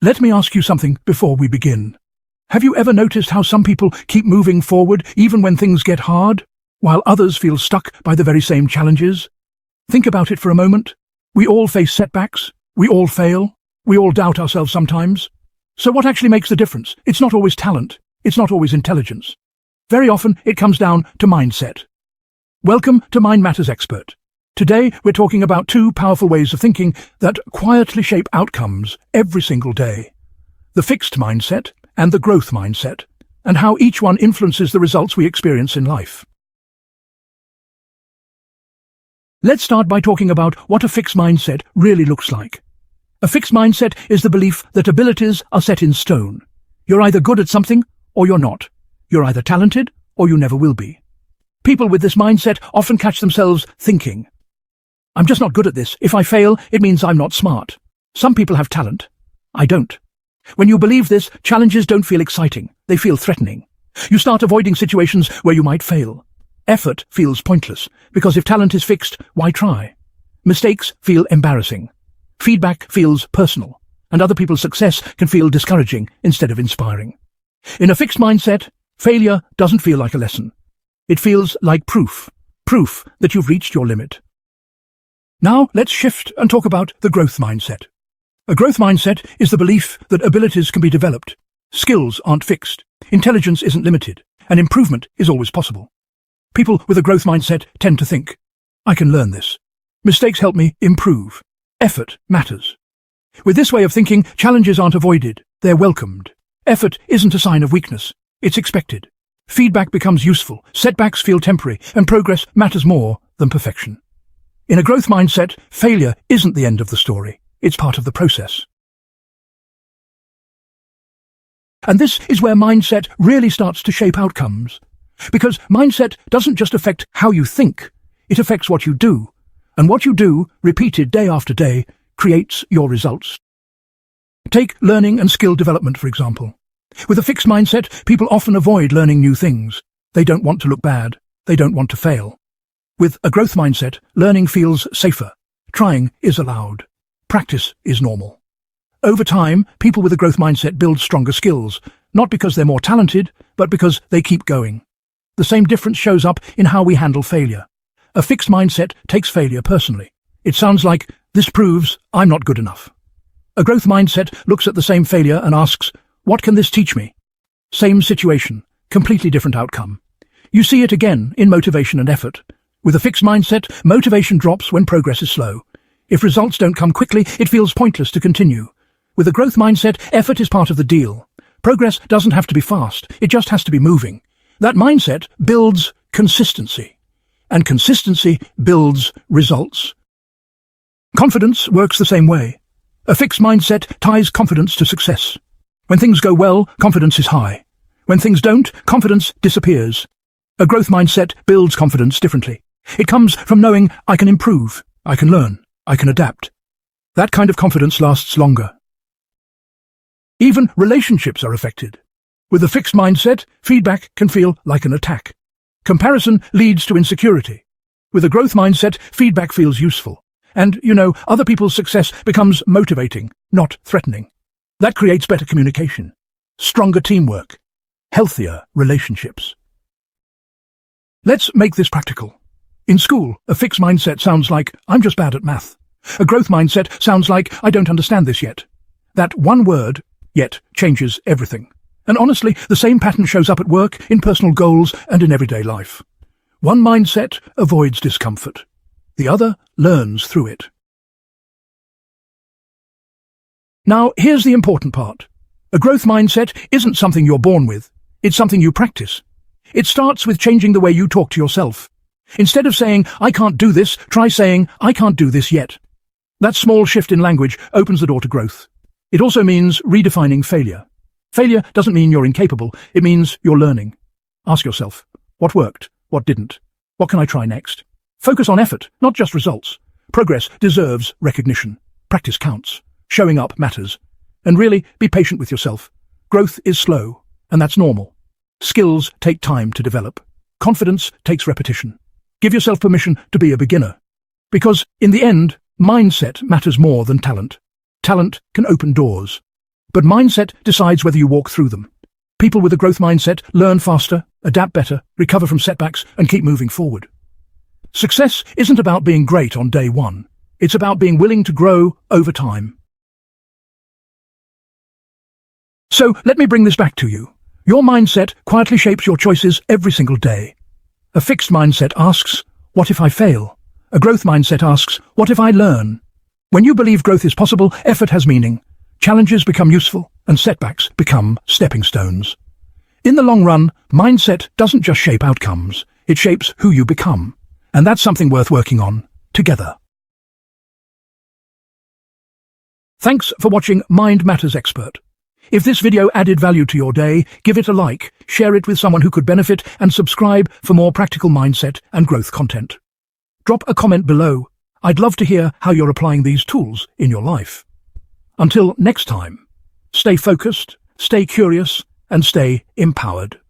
Let me ask you something before we begin. Have you ever noticed how some people keep moving forward even when things get hard, while others feel stuck by the very same challenges? Think about it for a moment. We all face setbacks. We all fail. We all doubt ourselves sometimes. So what actually makes the difference? It's not always talent. It's not always intelligence. Very often it comes down to mindset. Welcome to Mind Matters Expert. Today we're talking about two powerful ways of thinking that quietly shape outcomes every single day. The fixed mindset and the growth mindset, and how each one influences the results we experience in life. Let's start by talking about what a fixed mindset really looks like. A fixed mindset is the belief that abilities are set in stone. You're either good at something or you're not. You're either talented or you never will be. People with this mindset often catch themselves thinking, I'm just not good at this. If I fail, it means I'm not smart. Some people have talent. I don't. When you believe this, challenges don't feel exciting. They feel threatening. You start avoiding situations where you might fail. Effort feels pointless, because if talent is fixed, why try? Mistakes feel embarrassing. Feedback feels personal, and other people's success can feel discouraging instead of inspiring. In a fixed mindset, failure doesn't feel like a lesson. It feels like proof that you've reached your limit. Now let's shift and talk about the growth mindset. A growth mindset is the belief that abilities can be developed, skills aren't fixed, intelligence isn't limited, and improvement is always possible. People with a growth mindset tend to think, I can learn this. Mistakes help me improve. Effort matters. With this way of thinking, challenges aren't avoided, they're welcomed. Effort isn't a sign of weakness, it's expected. Feedback becomes useful, setbacks feel temporary, and progress matters more than perfection. In a growth mindset, failure isn't the end of the story. It's part of the process. And this is where mindset really starts to shape outcomes. Because mindset doesn't just affect how you think, it affects what you do. And what you do, repeated day after day, creates your results. Take learning and skill development, for example. With a fixed mindset, people often avoid learning new things. They don't want to look bad. They don't want to fail. With a growth mindset, learning feels safer. Trying is allowed. Practice is normal. Over time, people with a growth mindset build stronger skills, not because they're more talented, but because they keep going. The same difference shows up in how we handle failure. A fixed mindset takes failure personally. It sounds like, this proves I'm not good enough. A growth mindset looks at the same failure and asks, what can this teach me? Same situation, completely different outcome. You see it again in motivation and effort. With a fixed mindset, motivation drops when progress is slow. If results don't come quickly, it feels pointless to continue. With a growth mindset, effort is part of the deal. Progress doesn't have to be fast, it just has to be moving. That mindset builds consistency, and consistency builds results. Confidence works the same way. A fixed mindset ties confidence to success. When things go well, confidence is high. When things don't, confidence disappears. A growth mindset builds confidence differently. It comes from knowing I can improve, I can learn, I can adapt. That kind of confidence lasts longer. Even relationships are affected. With a fixed mindset, feedback can feel like an attack. Comparison leads to insecurity. With a growth mindset, feedback feels useful. And, other people's success becomes motivating, not threatening. That creates better communication, stronger teamwork, healthier relationships. Let's make this practical. In school, a fixed mindset sounds like, I'm just bad at math. A growth mindset sounds like, I don't understand this yet. That one word, yet, changes everything. And honestly, the same pattern shows up at work, in personal goals, and in everyday life. One mindset avoids discomfort. The other learns through it. Now, here's the important part. A growth mindset isn't something you're born with. It's something you practice. It starts with changing the way you talk to yourself. Instead of saying, I can't do this, try saying, I can't do this yet. That small shift in language opens the door to growth. It also means redefining failure. Failure doesn't mean you're incapable, it means you're learning. Ask yourself, what worked, what didn't? What can I try next? Focus on effort, not just results. Progress deserves recognition. Practice counts. Showing up matters. And really, be patient with yourself. Growth is slow, and that's normal. Skills take time to develop. Confidence takes repetition. Give yourself permission to be a beginner. Because, in the end, mindset matters more than talent. Talent can open doors. but mindset decides whether you walk through them. People with a growth mindset learn faster, adapt better, recover from setbacks, and keep moving forward. Success isn't about being great on day one. It's about being willing to grow over time. So let me bring this back to you. Your mindset quietly shapes your choices every single day. A fixed mindset asks, what if I fail? A growth mindset asks, what if I learn? When you believe growth is possible, effort has meaning. Challenges become useful, and setbacks become stepping stones. In the long run, mindset doesn't just shape outcomes, it shapes who you become. And that's something worth working on, together. Thanks for watching Mind Matters Expert. If this video added value to your day, give it a like, share it with someone who could benefit, and subscribe for more practical mindset and growth content. Drop a comment below. I'd love to hear how you're applying these tools in your life. Until next time, stay focused, stay curious, and stay empowered.